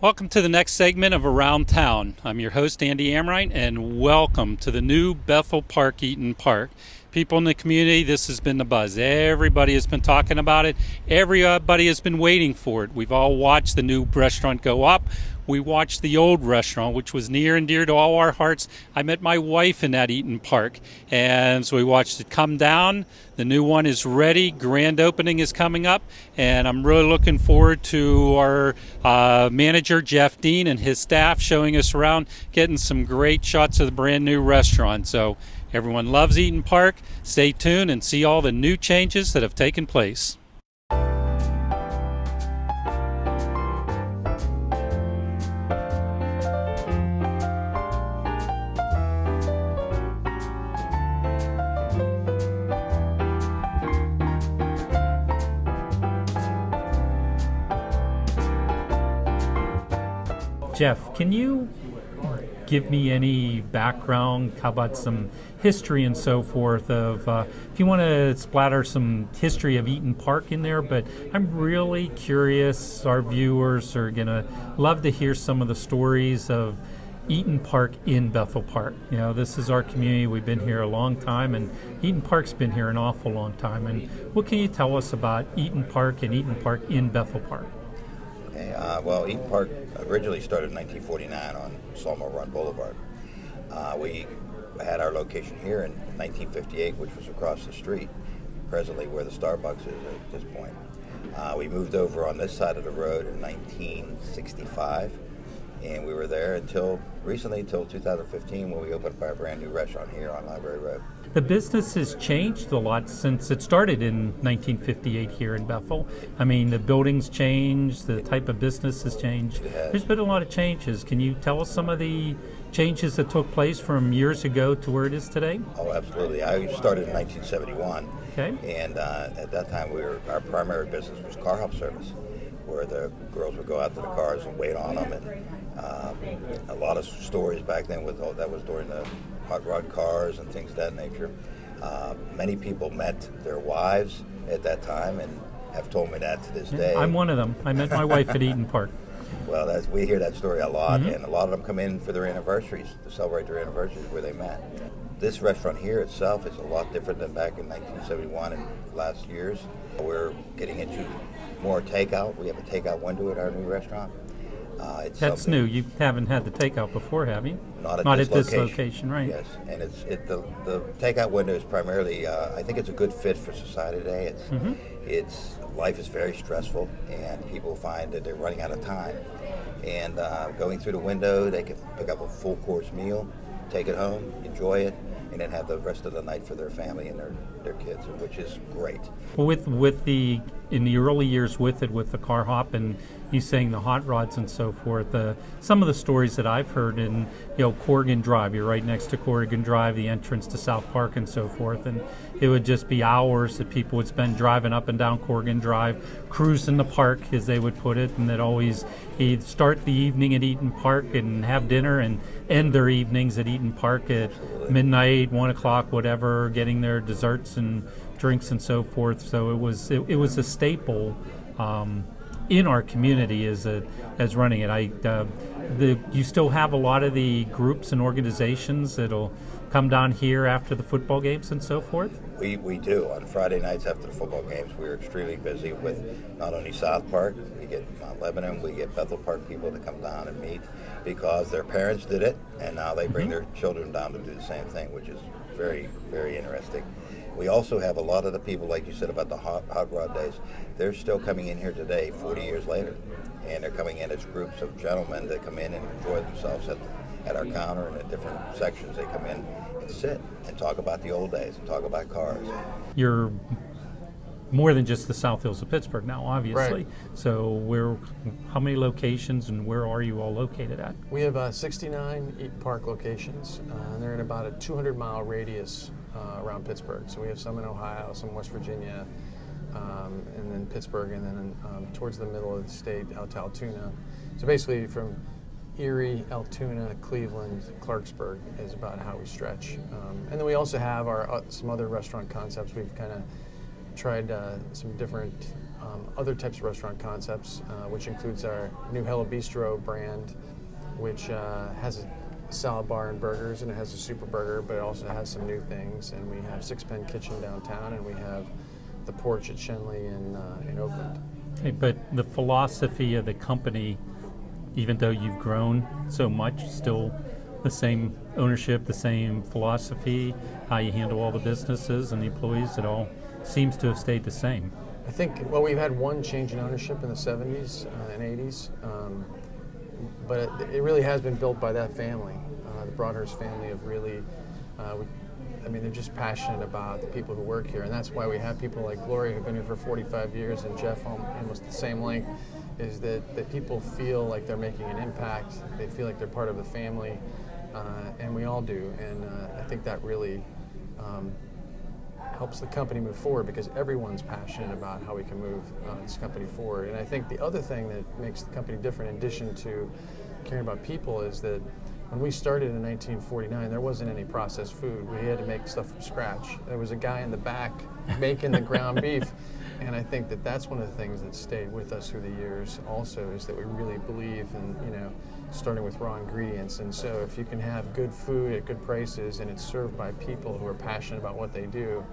Welcome to the next segment of Around Town. I'm your host, Andy Amrine, and welcome to the new Bethel Park Eaton Park. People in the community, this has been the buzz. Everybody has been talking about it. Everybody has been waiting for it. We've all watched the new restaurant go up. We watched the old restaurant, which was near and dear to all our hearts. I met my wife in that Eaton Park, and so we watched it come down. The new one is ready. Grand opening is coming up, and I'm really looking forward to our manager, Jeff Dean, and his staff showing us around, getting some great shots of the brand new restaurant. So everyone loves Eaton Park. Stay tuned and see all the new changes that have taken place. Jeff, can you give me any background, how about some history and so forth of, if you want to splatter some history of Eaton Park in there, but I'm really curious, our viewers are going to love to hear some of the stories of Eaton Park in Bethel Park. You know, this is our community, we've been here a long time, and Eaton Park's been here an awful long time. And what can you tell us about Eaton Park and Eaton Park in Bethel Park? Okay, well, Eaton Park originally started in 1949 on Sawmill Run Boulevard. We had our location here in 1958, which was across the street, presently where the Starbucks is at this point. We moved over on this side of the road in 1965, and we were there until recently, until 2015, when we opened up our brand new restaurant here on Library Road. The business has changed a lot since it started in 1958 here in Bethel. I mean, the buildings changed, the type of business has changed. There's been a lot of changes. Can you tell us some of the changes that took place from years ago to where it is today? Oh, absolutely. I started in 1971, okay. And at that time our primary business was car help service, where the girls would go out to the cars and wait on them, and a lot of stories back then with that was during the hot rod cars and things of that nature. Many people met their wives at that time and have told me that to this day. I'm one of them. I met my wife at Eaton Park. Well, we hear that story a lot, and a lot of them come in for their anniversaries, to celebrate their anniversaries where they met. This restaurant here itself is a lot different than back in 1971 and last years. We're getting into more takeout. We have a takeout window at our new restaurant. That's new. You haven't had the takeout before, have you? Not at this location, right? Yes, and the takeout window is primarily. I think it's a good fit for society today. It's life is very stressful, and people find that they're running out of time. And going through the window, they can pick up a full course meal, take it home, enjoy it, and then have the rest of the night for their family and their kids, which is great. Well, in the early years with the car hop and you saying the hot rods and so forth, some of the stories that I've heard in Corrigan Drive, you're right next to Corrigan Drive, the entrance to South Park and so forth, and it would just be hours that people would spend driving up and down Corrigan Drive, cruising the park as they would put it, and they'd always start the evening at Eaton Park and have dinner and end their evenings at Eaton Park at midnight, 1 o'clock, whatever, getting their desserts and drinks and so forth. So it was a staple in our community as running it. You still have a lot of the groups and organizations that'll come down here after the football games and so forth? We do. On Friday nights after the football games, we're extremely busy with not only South Park, we get Mount Lebanon, we get Bethel Park people to come down and meet because their parents did it, and now they bring their children down to do the same thing, which is very, very interesting. We also have a lot of the people, like you said about the hot rod days, they're still coming in here today, 40 years later, and they're coming in as groups of gentlemen that come in and enjoy themselves at our counter and at different sections. They come in and sit and talk about the old days and talk about cars. You're more than just the South Hills of Pittsburgh now, obviously. Right. So how many locations and where are you all located at? We have 69 Eaton Park locations, and they're in about a 200-mile radius around Pittsburgh. So we have some in Ohio, some in West Virginia, and then Pittsburgh, and then towards the middle of the state out to Altoona. So basically from Erie, Altoona, Cleveland, Clarksburg is about how we stretch. And then we also have our some other restaurant concepts. We've kind of tried some different other types of restaurant concepts, which includes our new Hello Bistro brand, which has a salad bar and burgers, and it has a super burger, but it also has some new things. And we have Six Pen Kitchen downtown, and we have the Porch at Shenley in Oakland. Hey, but the philosophy of the company, even though you've grown so much, still the same ownership, the same philosophy, how you handle all the businesses and the employees, it all seems to have stayed the same. I think, well, we've had one change in ownership in the 70s and 80s, but it really has been built by that family, the Broadhurst family of really, they're just passionate about the people who work here, and that's why we have people like Gloria who've been here for 45 years and Jeff almost the same length, is that people feel like they're making an impact, they feel like they're part of the family, and we all do, and I think that really helps the company move forward because everyone's passionate about how we can move this company forward. And I think the other thing that makes the company different, in addition to caring about people, is that when we started in 1949, there wasn't any processed food. We had to make stuff from scratch. There was a guy in the back making the ground beef. And I think that that's one of the things that stayed with us through the years also, is that we really believe in, starting with raw ingredients. And so if you can have good food at good prices and it's served by people who are passionate about what they do,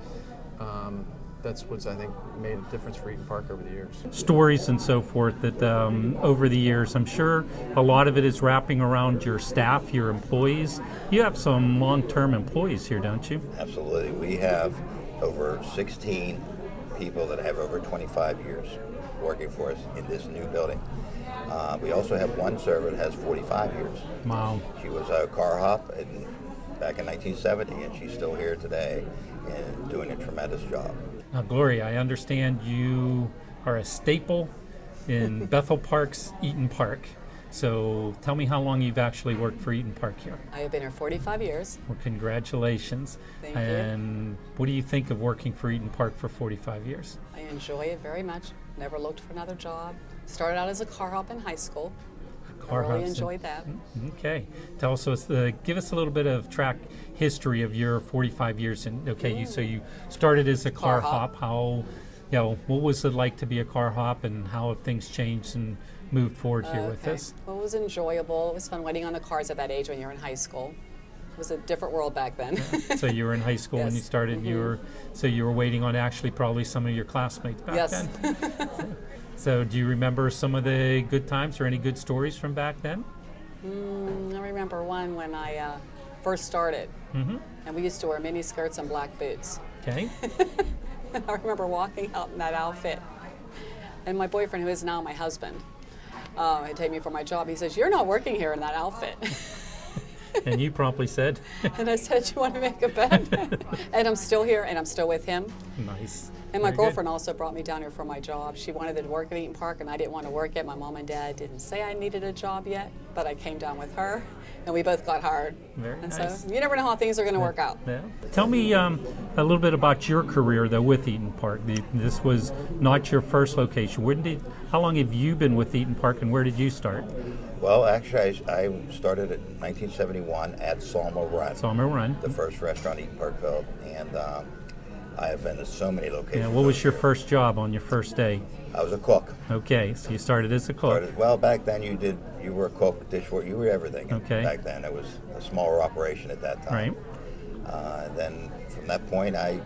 that's what's, I think, made a difference for Eaton Park over the years. Stories and so forth that over the years, I'm sure a lot of it is wrapping around your staff, your employees. You have some long-term employees here, don't you? Absolutely. We have over 16 people that have over 25 years working for us in this new building. We also have one server that has 45 years. Wow. She was a car hop back in 1970, and she's still here today and doing a tremendous job. Now, Gloria, I understand you are a staple in Bethel Park's Eaton Park. So tell me how long you've actually worked for Eaton Park here. I have been here 45 years. Well, congratulations. Thank you. And what do you think of working for Eaton Park for 45 years? I enjoy it very much. Never looked for another job. Started out as a car hop in high school. I really enjoyed that. Okay. Tell us, give us a little bit of track history of your 45 years. So you started as a car hop. How, what was it like to be a car hop, and how have things changed and moved forward here with this? Well, it was enjoyable. It was fun waiting on the cars at that age when you were in high school. It was a different world back then. So you were in high school when you started. Mm-hmm. You were waiting on actually probably some of your classmates back then. Yes. So do you remember some of the good times or any good stories from back then? I remember one when I first started, and we used to wear mini skirts and black boots. Okay. I remember walking out in that outfit, and my boyfriend, who is now my husband, had taken me for my job. He says, "You're not working here in that outfit." And you promptly said? And I said, "You want to make a bet?" And I'm still here, and I'm still with him. Nice. And my girlfriend also brought me down here for my job. She wanted to work at Eaton Park, and I didn't want to work yet. My mom and dad didn't say I needed a job yet, but I came down with her, and we both got hired. Very nice. So you never know how things are going to work out. Yeah. Tell me a little bit about your career, though, with Eaton Park. This was not your first location. How long have you been with Eaton Park, and where did you start? Well, actually, I started in 1971 at Sawmill Run. Sawmill Run. The first restaurant Eaton Park built, and I have been to so many locations. Yeah, what was your first job on your first day? I was a cook. Okay, so you started as a cook. Well, back then you were a cook, dishwasher, you were everything. Okay. Back then it was a smaller operation at that time. Right. And then from that point, I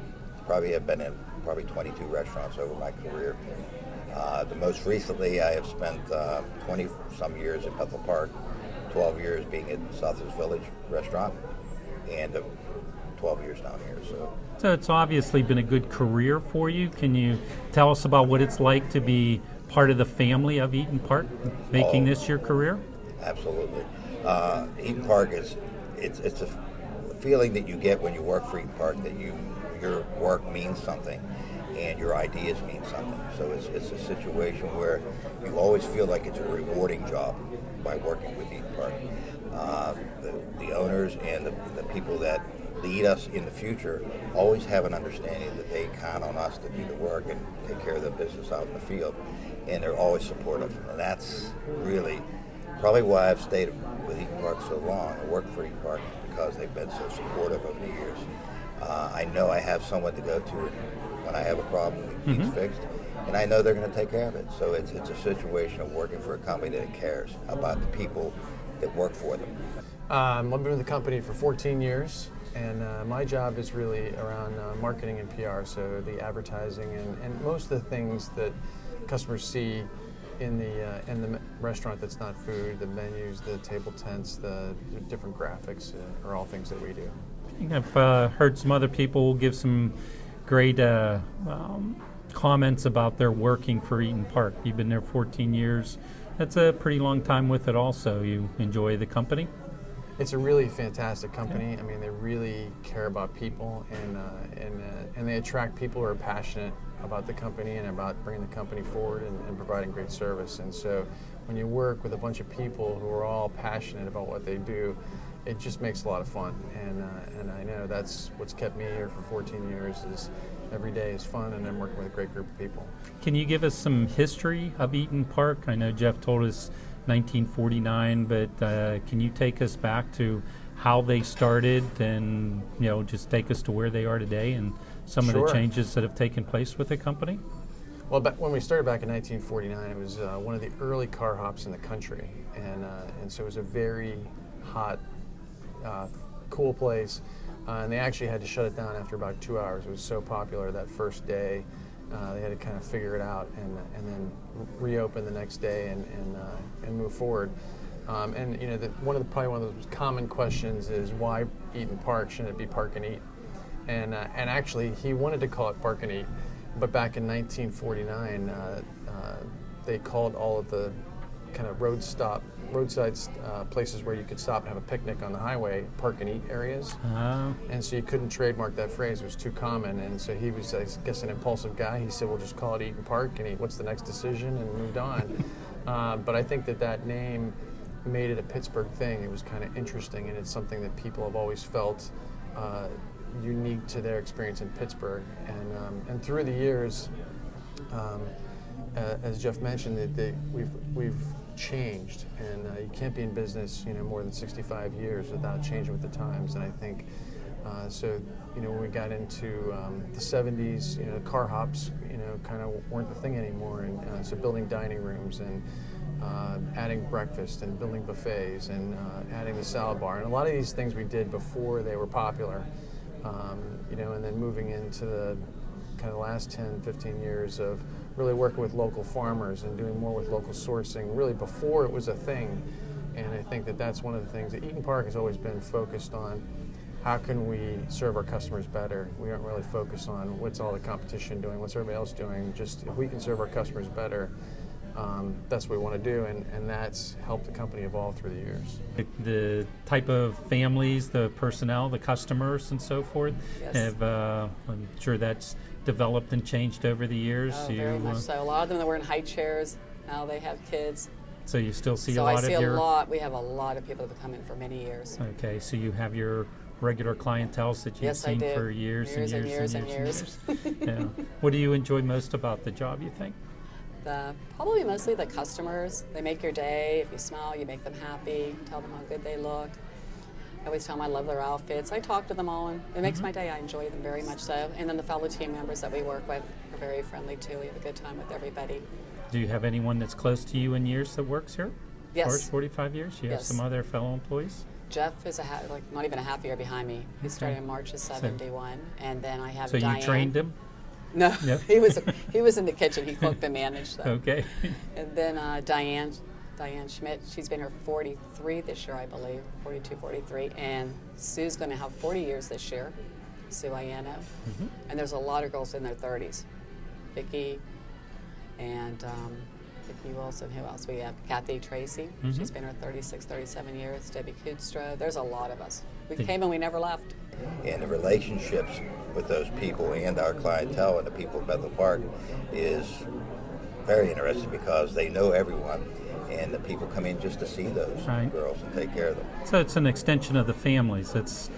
probably have been in 22 restaurants over my career. The most recently, I have spent 20-some years at Bethel Park, 12 years being at Southwest Village Restaurant, and 12 years down here. So it's obviously been a good career for you. Can you tell us about what it's like to be part of the family of Eaton Park, making this your career? Absolutely. Eaton Park it's a feeling that you get when you work for Eaton Park, that your work means something and your ideas mean something. So it's a situation where you always feel like it's a rewarding job by working with Eaton Park. The owners and the people that lead us in the future always have an understanding that they count on us to do the work and take care of the business out in the field, and they're always supportive. And that's really probably why I've stayed with Eaton Park so long and worked for Eaton Park, because they've been so supportive over the years. I know I have someone to go to when I have a problem that needs fixed, and I know they're going to take care of it. So it's a situation of working for a company that cares about the people that work for them. I've been with the company for 14 years, and my job is really around marketing and PR, so the advertising and most of the things that customers see in the restaurant that's not food, the menus, the table tents, the different graphics are all things that we do. I've heard some other people give some great comments about their working for Eaton Park. You've been there 14 years. That's a pretty long time with it also. You enjoy the company? It's a really fantastic company. I mean, they really care about people, and they attract people who are passionate about the company and about bringing the company forward and providing great service. And so when you work with a bunch of people who are all passionate about what they do, it just makes a lot of fun. And I know that's what's kept me here for 14 years is every day is fun, and I'm working with a great group of people. Can you give us some history of Eaton Park? I know Jeff told us 1949, but can you take us back to how they started and, just take us to where they are today and some of the changes that have taken place with the company? Well, when we started back in 1949, it was one of the early car hops in the country, and so it was a very hot, cool place, and they actually had to shut it down after about 2 hours. It was so popular that first day. They had to kind of figure it out and then reopen the next day and move forward. And probably one of those common questions is why Eaton Park? Shouldn't it be Park and Eat? And actually, he wanted to call it Park and Eat, but back in 1949, they called all of the kind of roadside places where you could stop and have a picnic on the highway, Park and Eat areas. And so you couldn't trademark that phrase. It was too common. And so he was, I guess, an impulsive guy. He said, we'll just call it Eaton Park and what's the next decision, and moved on. But I think that name made it a Pittsburgh thing. It was kind of interesting, and it's something that people have always felt unique to their experience in Pittsburgh. And through the years, as Jeff mentioned, we've changed, and you can't be in business, more than 65 years without changing with the times. And I think when we got into the 70s, car hops, kind of weren't the thing anymore, and so building dining rooms and adding breakfast and building buffets and adding the salad bar, and a lot of these things we did before they were popular, and then moving into the kind of last 10, 15 years of really working with local farmers and doing more with local sourcing, really before it was a thing. And I think that's one of the things that Eaton Park has always been focused on. How can we serve our customers better? We aren't really focused on what's all the competition doing, what's everybody else doing. Just if we can serve our customers better, that's what we want to do, and that's helped the company evolve through the years. The type of families, the personnel, the customers, and so forth, Yes. I'm sure that's developed and changed over the years. Oh, very much so. A lot of them that were in high chairs, now they have kids. So you still see So a lot I see of your... a lot. We have a lot of people that have come in for many years. Okay, so you have your regular clientele that you've Yes, I seen do. for years and years and years. Yeah. What do you enjoy most about the job, you think? Probably mostly the customers. They make your day. If you smile, you make them happy. Tell them how good they look. I always tell them I love their outfits. I talk to them all, and it makes my day. I enjoy them very much so. And then the fellow team members that we work with are very friendly too. We have a good time with everybody. Do you have anyone that's close to you in years that works here? Yes. As far as 45 years? You have Yes. some other fellow employees? Jeff is not even a half year behind me. He started in March of '71, and then I have So Diane. you trained him? No, No? he was in the kitchen. He cooked and managed them. Okay. And then Diane Schmidt, she's been here 43 this year, I believe, 42, 43. And Sue's going to have 40 years this year, Sue Iano. Mm-hmm. And there's a lot of girls in their 30s. Vicki and Vicki Wilson, who else? We have Kathy Tracy. Mm-hmm. She's been here 36, 37 years. Debbie Kudstra. There's a lot of us. We came and we never left. And the relationships with those people and our clientele and the people of Bethel Park is very interesting because they know everyone, and the people come in just to see those Right. girls and take care of them. So it's an extension of the families. It's,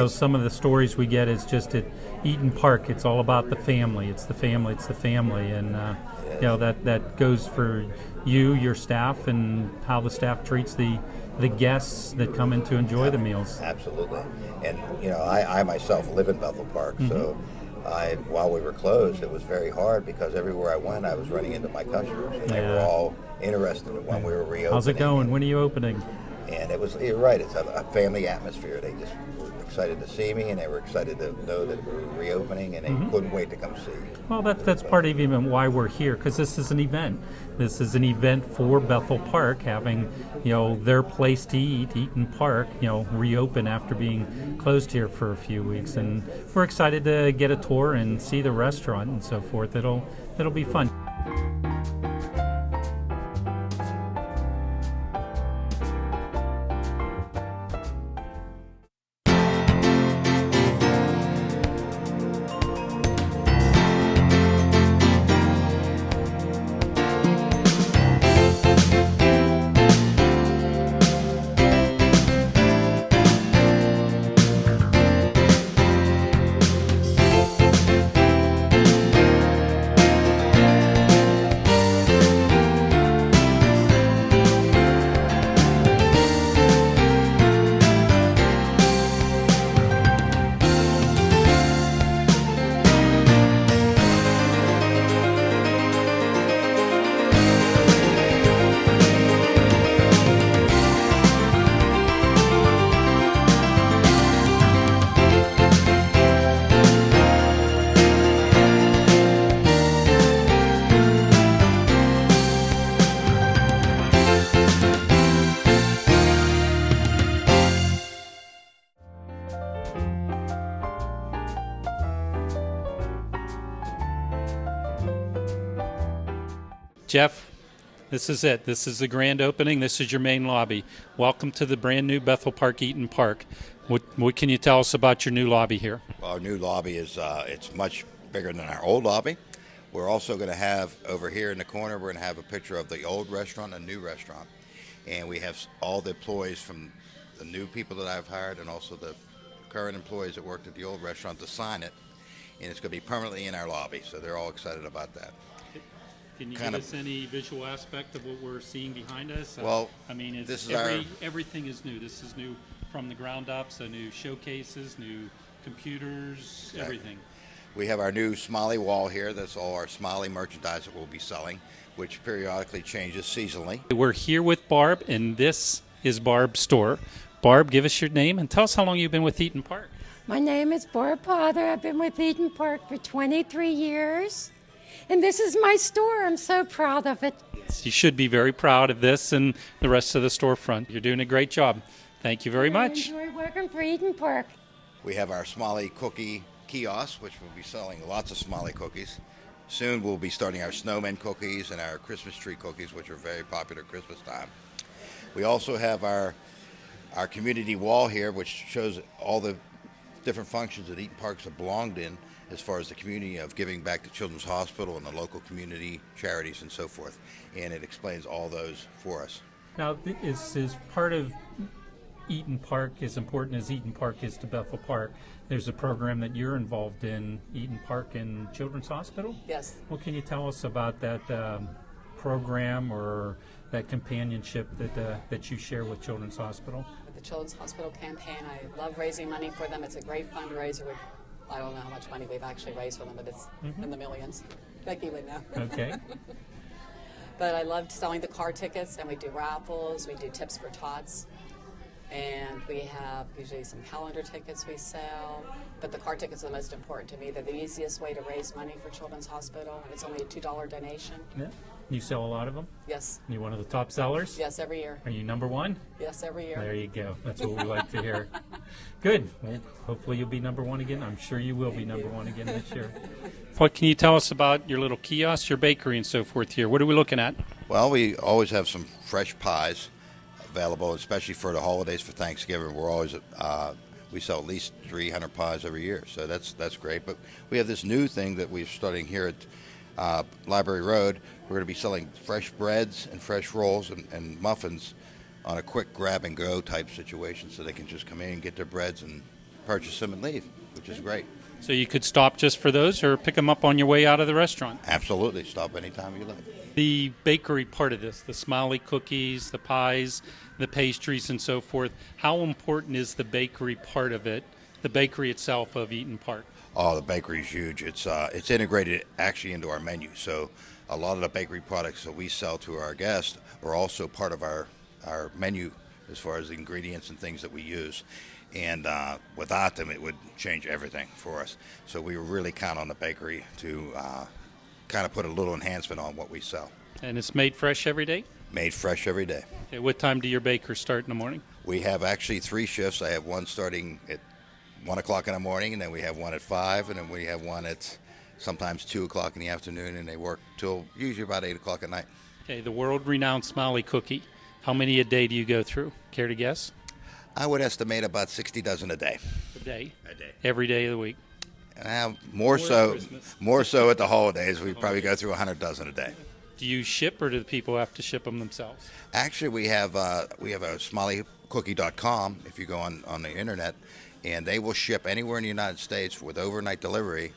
some of the stories we get is just at Eaton Park, it's all about the family. It's the family, it's the family. And, that goes for you, your staff, and how the staff treats the guests that come in to enjoy the meals. Absolutely. And, I myself live in Bethel Park, so while we were closed, it was very hard because everywhere I went, I was running into my customers, and they were Yeah. all interested in when we were reopening. How's it going? When are you opening? And it was, you're right, it's a family atmosphere. They just were excited to see me, and they were excited to know that we were reopening, and they couldn't wait to come see. Well, that's part of even why we're here, because this is an event. This is an event for Bethel Park, having, their place to eat, Eaton Park, reopen after being closed here for a few weeks. And we're excited to get a tour and see the restaurant and so forth. It'll be fun. Jeff, this is it. This is the grand opening. This is your main lobby. Welcome to the brand new Bethel Park Eaton Park. What can you tell us about your new lobby here? Well, our new lobby is it's much bigger than our old lobby. We're also going to have over here in the corner, we're going to have a picture of the old restaurant and new restaurant. And we have all the employees from the new people that I've hired and also the current employees that worked at the old restaurant to sign it. And it's going to be permanently in our lobby, so they're all excited about that. Can you Kind give of- us any visual aspect of what we're seeing behind us? Well, I mean, it's this is everything is new. This is new from the ground up, so new showcases, new computers, everything. We have our new Smiley wall here. That's all our Smiley merchandise that we'll be selling, which periodically changes seasonally. We're here with Barb, and this is Barb's store. Barb, give us your name and tell us how long you've been with Eaton Park. My name is Barb Pother. I've been with Eaton Park for 23 years. And this is my store. I'm so proud of it. You should be very proud of this and the rest of the storefront. You're doing a great job. Thank you very much. I enjoy working for Eaton Park. We have our Smiley cookie kiosk, which will be selling lots of Smiley cookies. Soon we'll be starting our snowman cookies and our Christmas tree cookies, which are very popular at Christmas time. We also have our community wall here, which shows all the different functions that Eaton Parks have belonged in as far as the community of giving back to Children's Hospital and the local community charities and so forth. And it explains all those for us. Now, is part of Eaton Park, as important as Eaton Park is to Bethel Park, there's a program that you're involved in, Eaton Park and Children's Hospital? Yes. What can you tell us about that program or that companionship that you share with Children's Hospital? With the Children's Hospital campaign, I love raising money for them. It's a great fundraiser. I don't know how much money we've actually raised for them, but it's in the millions. Becky would know. Okay. But I loved selling the car tickets, and we do raffles, we do tips for tots, and we have usually some calendar tickets we sell. But the car tickets are the most important to me. They're the easiest way to raise money for Children's Hospital, and it's only a $2 donation. Yeah. You sell a lot of them? Yes. You one of the top sellers? Yes, every year. Are you number one? Yes, every year. There you go. That's what we like to hear. Good. Well, hopefully you'll be number one again. I'm sure you will be number one again this year. What can you tell us about your little kiosk, your bakery, and so forth here? What are we looking at? Well, we always have some fresh pies available, especially for the holidays for Thanksgiving. We're always we sell at least 300 pies every year, so that's great. But we have this new thing that we're starting here at Library Road. We're going to be selling fresh breads and fresh rolls and muffins on a quick grab-and-go type situation, so they can just come in and get their breads and purchase them and leave, which is great. So you could stop just for those or pick them up on your way out of the restaurant. Absolutely. Stop anytime you like. The bakery part of this, the Smiley cookies, the pies, the pastries, and so forth, how important is the bakery part of it, the bakery itself of Eaton Park? Oh, the bakery is huge. It's integrated actually into our menu. So a lot of the bakery products that we sell to our guests are also part of our menu as far as the ingredients and things that we use. And without them, it would change everything for us. So we really count on the bakery to kind of put a little enhancement on what we sell. And it's made fresh every day? Made fresh every day. Okay, what time do your bakers start in the morning? We have actually 3 shifts. I have one starting at 1 o'clock in the morning, and then we have one at 5, and then we have one at sometimes 2 o'clock in the afternoon, and they work till usually about 8 o'clock at night. Okay, the world-renowned Smiley cookie. How many a day do you go through? Care to guess? I would estimate about 60 dozen a day. A day? A day. Every day of the week? More Or so, Christmas. more so at the holidays. We probably go through 100 dozen a day. Do you ship, or do the people have to ship them themselves? Actually, we have a smileycookie.com if you go on the internet, and they will ship anywhere in the United States with overnight delivery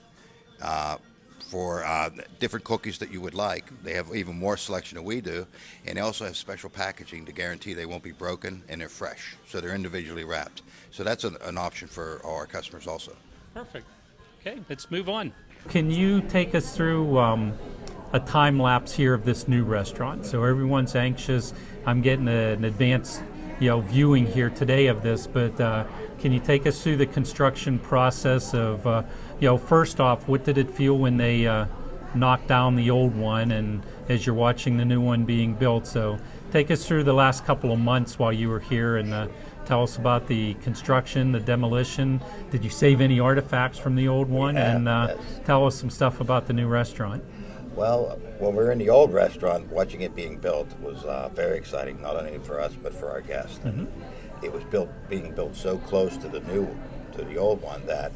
for different cookies that you would like. They have even more selection than we do, and they also have special packaging to guarantee they won't be broken and they're fresh, so they're individually wrapped. So that's an option for all our customers also. Perfect. Okay, let's move on. Can you take us through a time lapse here of this new restaurant? So everyone's anxious. I'm getting an advanced, viewing here today of this, but can you take us through the construction process of, first off, what did it feel when they knocked down the old one, and as you're watching the new one being built? So take us through the last couple of months while you were here, and tell us about the construction, the demolition. Did you save any artifacts from the old one? Yeah, and yes. Tell us some stuff about the new restaurant. Well, when we were in the old restaurant, watching it being built was very exciting, not only for us but for our guests. Mm-hmm. It was being built so close to the old one that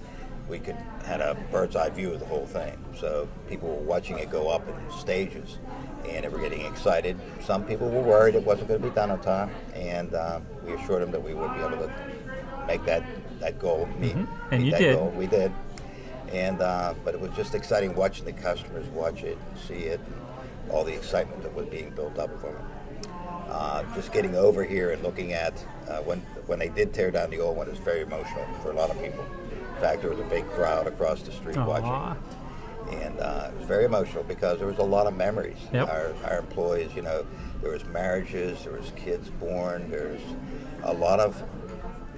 we had a bird's eye view of the whole thing. So people were watching it go up in stages, and they were getting excited. Some people were worried it wasn't going to be done on time, and we assured them that we would be able to make that goal meet. Mm-hmm. And meet you that did. Goal. We did. And but it was just exciting watching the customers watch it, see it, and all the excitement that was being built up from it. Just getting over here and looking at when they did tear down the old one, it was very emotional for a lot of people. In fact, there was a big crowd across the street Aww. watching, and it was very emotional because there was a lot of memories. Yep. Our employees, there was marriages, there was kids born, there's a lot of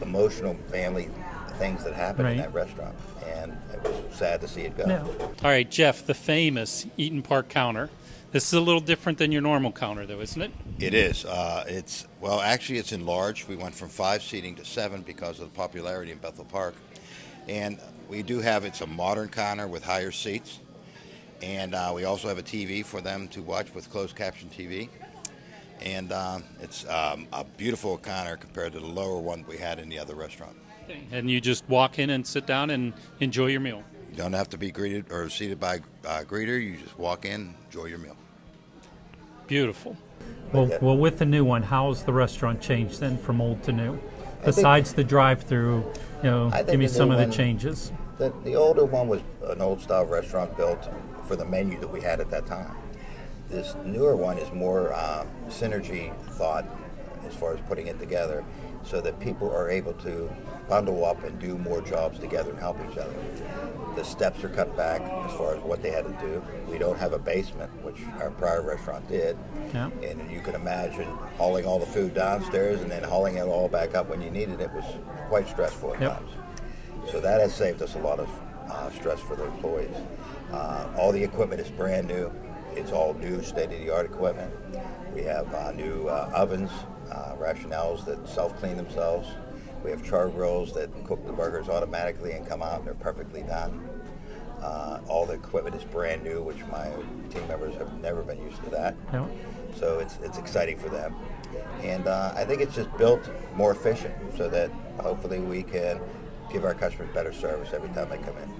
emotional family things that happened in Right. that restaurant, and it was sad to see it go. Yeah. All right, Jeff, the famous Eaton Park counter. This is a little different than your normal counter, though, isn't it? It is. Actually, it's enlarged. We went from 5 seating to 7 because of the popularity in Bethel Park, and we do have it's a modern counter with higher seats, and we also have a TV for them to watch with closed caption TV, and it's a beautiful counter compared to the lower one we had in the other restaurant. And you just walk in and sit down and enjoy your meal. You don't have to be greeted or seated by a greeter. You just walk in, enjoy your meal. Beautiful. Well, with the new one, how's the restaurant changed then from old to new? think- Besides the drive-through, I think give me the some new of the one- changes. The older one was an old-style restaurant built for the menu that we had at that time. This newer one is more synergy thought as far as putting it together so that people are able to bundle up and do more jobs together and help each other. The steps are cut back as far as what they had to do. We don't have a basement, which our prior restaurant did. Yeah. And you can imagine hauling all the food downstairs and then hauling it all back up when you needed it was quite stressful at Yep. times. So that has saved us a lot of stress for the employees. All the equipment is brand new. It's all new, state-of-the-art equipment. We have new ovens, rationales that self-clean themselves. We have char grills that cook the burgers automatically and come out and they're perfectly done. All the equipment is brand new, which my team members have never been used to that. Yeah. So it's exciting for them. And I think it's just built more efficient so that hopefully we can give our customers better service every time they come in.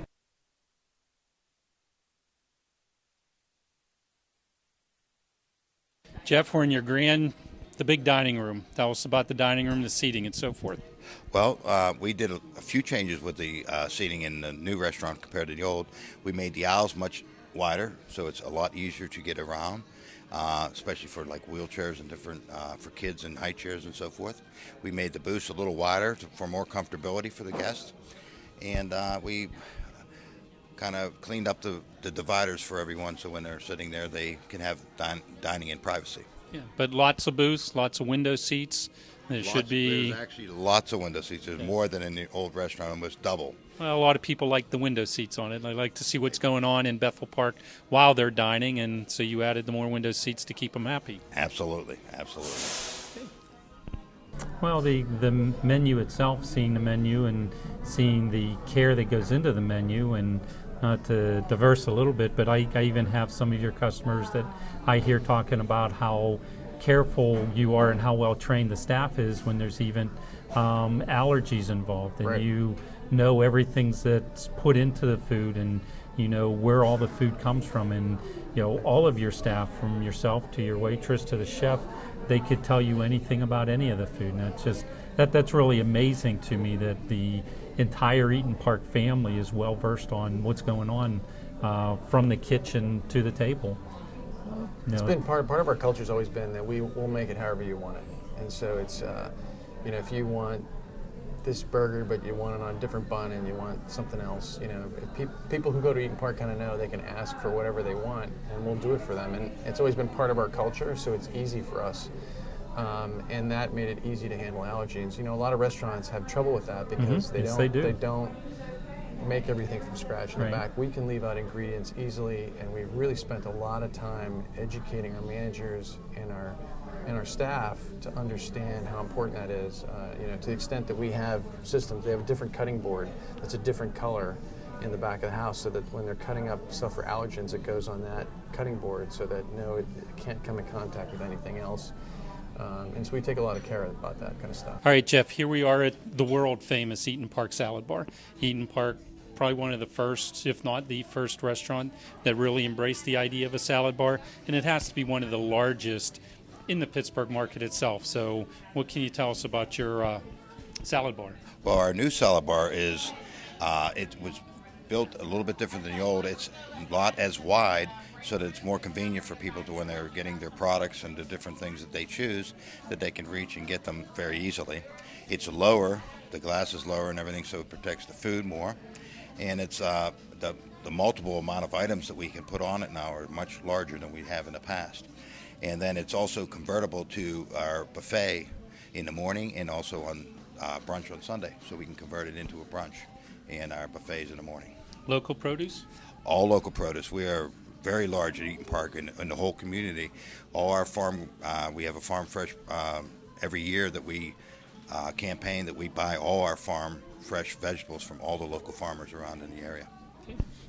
Jeff, we're in the big dining room. Tell us about the dining room, the seating, and so forth. Well, we did a few changes with the seating in the new restaurant compared to the old. We made the aisles much wider, so it's a lot easier to get around, especially for like wheelchairs and different for kids and high chairs and so forth. We made the booths a little wider for more comfortability for the guests, and we kind of cleaned up the dividers for everyone, so when they're sitting there, they can have dining in privacy. Yeah, but lots of booths, lots of window seats. There's actually lots of window seats. There's more than in the old restaurant, almost double. Well, a lot of people like the window seats on it. They like to see what's going on in Bethel Park while they're dining, and so you added the more window seats to keep them happy. Absolutely. Well, the menu itself, seeing the menu and seeing the care that goes into the menu, and not to diverse a little bit, but I even have some of your customers that I hear talking about how careful you are and how well trained the staff is when there's even allergies involved, and Right. you know everything that's put into the food, and you know where all the food comes from, and you know all of your staff, from yourself to your waitress to the chef, they could tell you anything about any of the food. And it's just that's really amazing to me, that the entire Eaton Park family is well versed on what's going on from the kitchen to the table. It's been part of our culture's always been that we'll make it however you want it, and so it's if you want this burger but you want it on a different bun and you want something else, if people who go to Eaton Park kind of know they can ask for whatever they want and we'll do it for them, and it's always been part of our culture, so it's easy for us. And that made it easy to handle allergens. A lot of restaurants have trouble with that because they don't make everything from scratch in the back. We can leave out ingredients easily, and we've really spent a lot of time educating our managers and our staff to understand how important that is. To the extent that we have systems, they have a different cutting board that's a different color in the back of the house, so that when they're cutting up stuff for allergens, it goes on that cutting board, so that it can't come in contact with anything else. And so we take a lot of care about that kind of stuff. All right, Jeff, here we are at the world famous Eaton Park Salad Bar. Eaton Park, probably one of the first, if not the first restaurant that really embraced the idea of a salad bar, and it has to be one of the largest in the Pittsburgh market itself. So what can you tell us about your salad bar? Well, our new salad bar is, it was built a little bit different than the old. It's not as wide, so that it's more convenient for people to, when they're getting their products and the different things that they choose, that they can reach and get them very easily. It's lower, the glass is lower and everything, so it protects the food more. And it's the multiple amount of items that we can put on it now are much larger than we have in the past. And then it's also convertible to our buffet in the morning, and also on brunch on Sunday, so we can convert it into a brunch and our buffets in the morning. Local produce? All local produce. We are very large at Eaton Park and in the whole community. All our farm, we have a Farm Fresh every year that we campaign that we buy all our farm fresh vegetables from all the local farmers around in the area.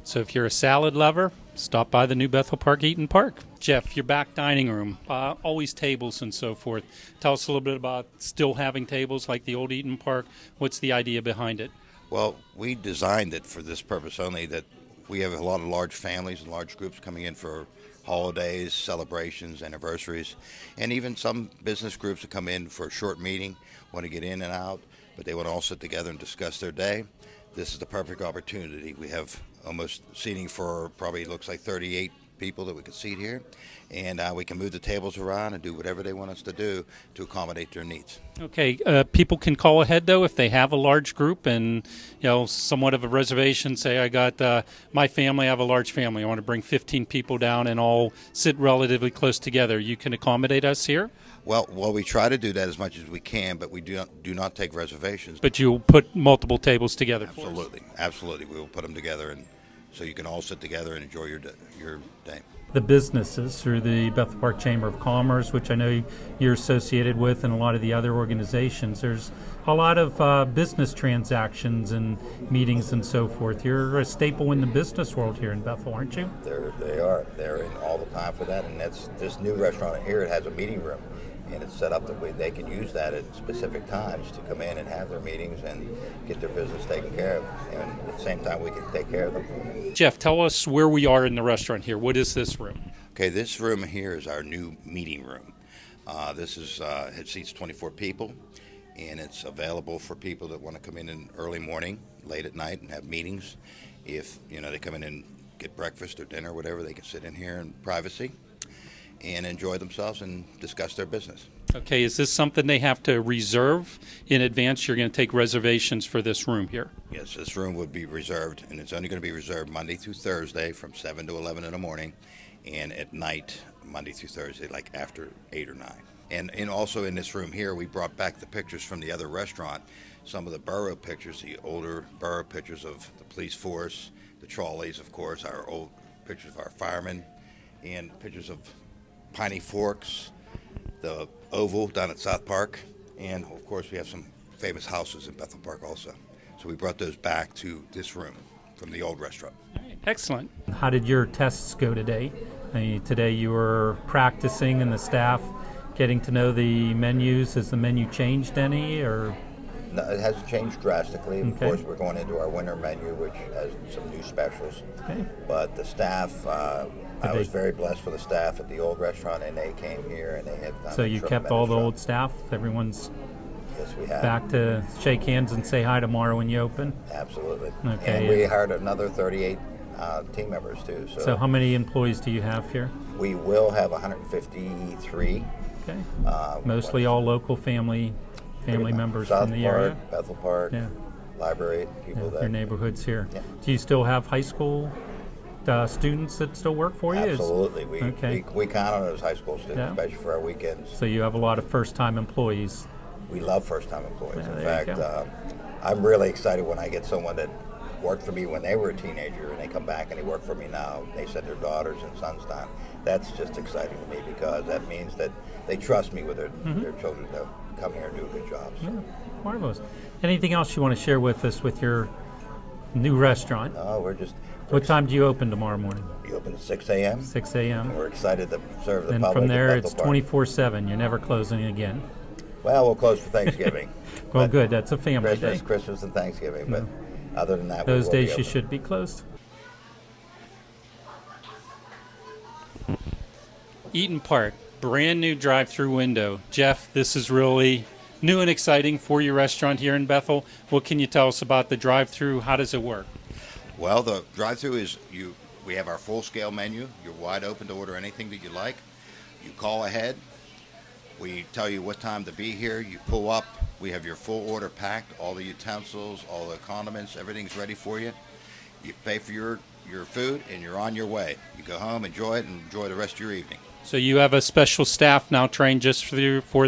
So if you're a salad lover, stop by the new Bethel Park Eaton Park. Jeff, your back dining room, always tables and so forth. Tell us a little bit about still having tables like the old Eaton Park. What's the idea behind it? Well, we designed it for this purpose only, that we have a lot of large families and large groups coming in for holidays, celebrations, anniversaries, and even some business groups that come in for a short meeting, want to get in and out, but they want to all sit together and discuss their day. This is the perfect opportunity. We have almost seating for probably looks like 38 people that we could seat here, and we can move the tables around and do whatever they want us to do to accommodate their needs. Okay, people can call ahead though if they have a large group and somewhat of a reservation. Say I got my family, I have a large family. I want to bring 15 people down and all sit relatively close together. You can accommodate us here? Well, we try to do that as much as we can, but we do not take reservations. But you'll put multiple tables together for us? Absolutely. We will put them together, and so you can all sit together and enjoy your day. The businesses through the Bethel Park Chamber of Commerce, which I know you're associated with, and a lot of the other organizations, there's a lot of business transactions and meetings and so forth. You're a staple in the business world here in Bethel, aren't you? They are. They're in all the time for that, and that's this new restaurant here. It has a meeting room, and it's set up that way they can use that at specific times to come in and have their meetings and get their business taken care of, and at the same time we can take care of them. Jeff, tell us where we are in the restaurant here. What is this room? Okay, this room here is our new meeting room. This is it seats 24 people, and it's available for people that want to come in early morning, late at night, and have meetings. If they come in and get breakfast or dinner or whatever, they can sit in here in privacy and enjoy themselves and discuss their business. Okay, is this something they have to reserve in advance? You're going to take reservations for this room here? Yes, this room would be reserved, and it's only going to be reserved Monday through Thursday from 7 to 11 in the morning, and at night, Monday through Thursday, like after 8 or 9. And also in this room here, we brought back the pictures from the other restaurant, some of the borough pictures, the older borough pictures of the police force, the trolleys, of course, our old pictures of our firemen, and pictures of Piney Forks, the Oval down at South Park, and of course we have some famous houses in Bethel Park also. So we brought those back to this room from the old restaurant. Excellent. How did your tests go today? I mean, today you were practicing and the staff getting to know the menus. Has the menu changed any, or? No, it hasn't changed drastically. Of Okay. course, we're going into our winter menu, which has some new specials. Okay. But the staff, I Did was they- very blessed with the staff at the old restaurant, and they came here and they have done So a you kept all the tremendous old staff? Everyone's job. Yes, we have. back to shake hands and say hi tomorrow when you open? Absolutely. Okay, And we yeah. hired another 38 team members too. So how many employees do you have here? we will have 153. Okay. Uh, Mostly all local family members South from the Park, area? Bethel Park, Yeah. library, people Your that. neighborhood's here. Yeah. Do you still have high school students that still work for you? Absolutely. Okay. We count on those high school students, Yeah. especially for our weekends. So you have a lot of first-time employees. We love first-time employees. Yeah, In there you fact, go. I'm really excited when I get someone that worked for me when they were a teenager and they come back and they work for me now. They send their daughters and sons down. That's just exciting to me because that means that they trust me with their children to come here and do a good job. So, Yeah, marvelous. Anything else you want to share with us with your new restaurant? we're What time do you open tomorrow morning? We open at 6 a.m. 6 a.m. We're excited to serve the And public. from there, at it's Bethel Park. 24/7. You're never closing again. Well, we'll close for Thanksgiving. Well, But good. That's a family day. Christmas, and Thanksgiving. But other than that, Those we will be days you open. should be closed. Eaton Park, brand new drive-through window. Jeff, this is really new and exciting for your restaurant here in Bethel. What can you tell us about the drive-through? How does it work? Well, the drive-through is we have our full-scale menu. You're wide open to order anything that you like. You call ahead. We tell you what time to be here. You pull up. We have your full order packed, all the utensils, all the condiments, everything's ready for you. You pay for your food, and you're on your way. You go home, enjoy it, and enjoy the rest of your evening. So you have a special staff now trained just for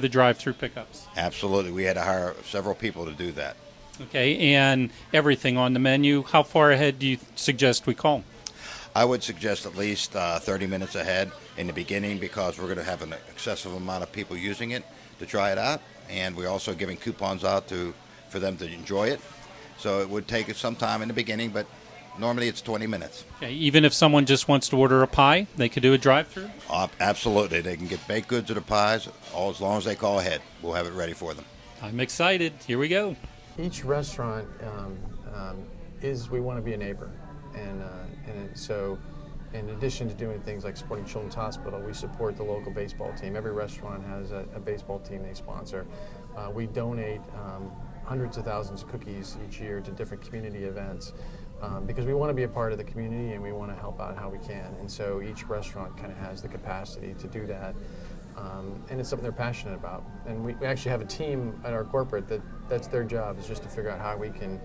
the drive-through pickups. Absolutely. We had to hire several people to do that. Okay, and everything on the menu. How far ahead do you suggest we call? I would suggest at least 30 minutes ahead in the beginning because we're going to have an excessive amount of people using it to try it out, and we're also giving coupons out for them to enjoy it. So it would take us some time in the beginning, but normally it's 20 minutes. Okay, even if someone just wants to order a pie, they could do a drive-through? Absolutely. They can get baked goods or the pies as long as they call ahead. We'll have it ready for them. I'm excited. Here we go. Each restaurant we want to be a neighbor, and so in addition to doing things like supporting Children's Hospital, we support the local baseball team. Every restaurant has a baseball team they sponsor. We donate hundreds of thousands of cookies each year to different community events because we want to be a part of the community and we want to help out how we can. And so each restaurant kind of has the capacity to do that. And it's something they're passionate about. And we actually have a team at our corporate that's their job, is just to figure out how we can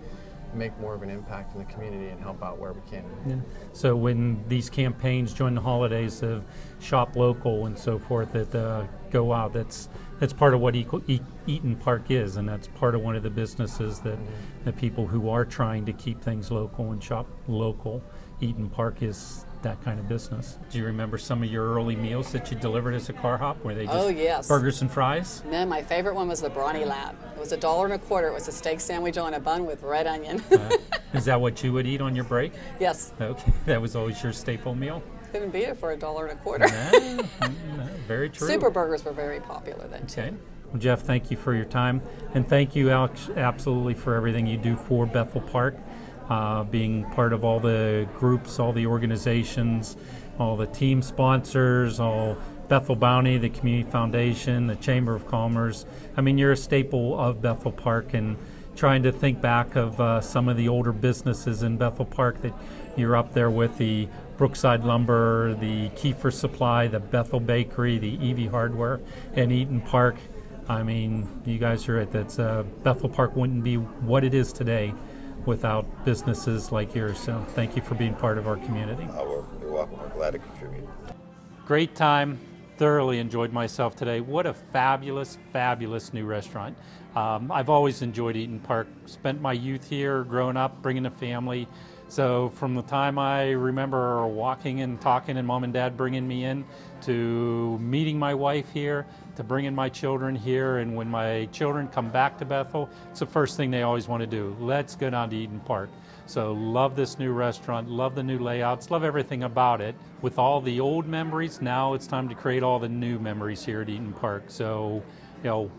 make more of an impact in the community and help out where we can. Yeah. So when these campaigns during the holidays of shop local and so forth that go out, that's part of what Eaton Park is, and that's part of one of the businesses that the people who are trying to keep things local and shop local, Eaton Park is that kind of business. Do you remember some of your early meals that you delivered as a car hop? Were they just Oh, yes. burgers and fries? And then my favorite one was the Brawny Lab. It was $1.25. It was a steak sandwich on a bun with red onion. Is that what you would eat on your break? Yes, Okay, that was always your staple meal? couldn't beat it for $1.25. No, very true. Super burgers were very popular then too. Okay. Well, Jeff, thank you for your time. And thank you, Alex, absolutely for everything you do for Bethel Park, being part of all the groups, all the organizations, all the team sponsors, all Bethel Bounty, the Community Foundation, the Chamber of Commerce. I mean, you're a staple of Bethel Park, and trying to think back of some of the older businesses in Bethel Park that you're up there with, the Brookside Lumber, the Kiefer Supply, the Bethel Bakery, the Evie Hardware, and Eaton Park. I mean, you guys are right. That's Bethel Park wouldn't be what it is today without businesses like yours. So thank you for being part of our community. You're welcome. We're glad to contribute. Great time. Thoroughly enjoyed myself today. What a fabulous, fabulous new restaurant. I've always enjoyed Eaton Park. Spent my youth here, growing up, bringing a family. So from the time I remember walking and talking and mom and dad bringing me in, to meeting my wife here, to bringing my children here, and when my children come back to Bethel, it's the first thing they always want to do. Let's go down to Eaton Park. So love this new restaurant, love the new layouts, love everything about it. With all the old memories, now it's time to create all the new memories here at Eaton Park. So,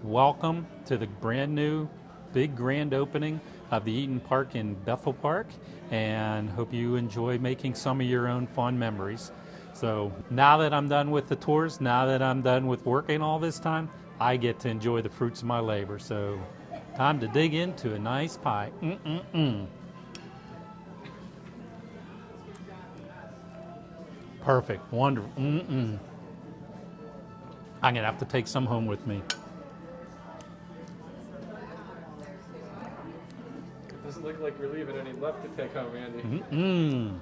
welcome to the brand new, big grand opening of the Eaton Park in Bethel Park, and hope you enjoy making some of your own fun memories. So now that I'm done with the tours, now that I'm done with working all this time, I get to enjoy the fruits of my labor. So time to dig into a nice pie. Perfect, wonderful. I'm gonna have to take some home with me. It doesn't look like you're leaving any left to take home, Andy.